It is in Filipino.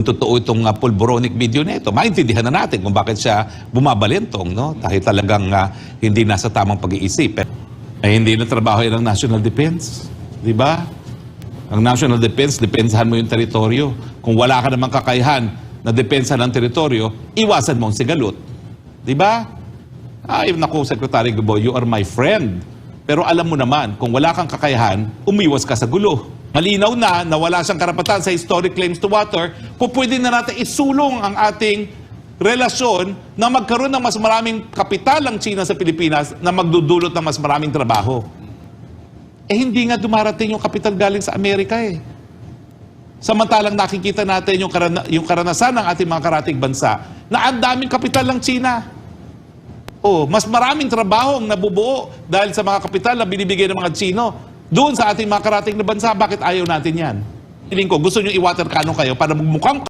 Totoo itong pulboronic video na ito, maintindihan na natin kung bakit siya bumabalentong, no? Dahil talagang hindi nasa tamang pag-iisip. Hindi na trabaho yan ng National Defense, di ba? Ang National Defense, depensahan mo yung teritoryo. Kung wala ka namang kakayahan na depensa ng teritoryo, iwasan mo ang sigalot. Di ba? Ay, naku, Secretary Goboy, you are my friend. Pero alam mo naman, kung wala kang kakayahan, umiwas ka sa gulo. Malinaw na wala siyang karapatan sa historic claims to water, kung pwede na natin isulong ang ating relasyon na magkaroon ng mas maraming kapital ang China sa Pilipinas na magdudulot ng mas maraming trabaho. Hindi nga dumarating yung kapital galing sa Amerika eh. Samantalang nakikita natin yung karanasan ng ating mga karatig bansa na ang daming kapital ng China. Mas maraming trabaho ang nabubuo dahil sa mga kapital na binibigay ng mga Chino. Doon sa ating mga karating na bansa, bakit ayaw natin yan? Piling ko, gusto nyo i-water cannon kayo para magmukhang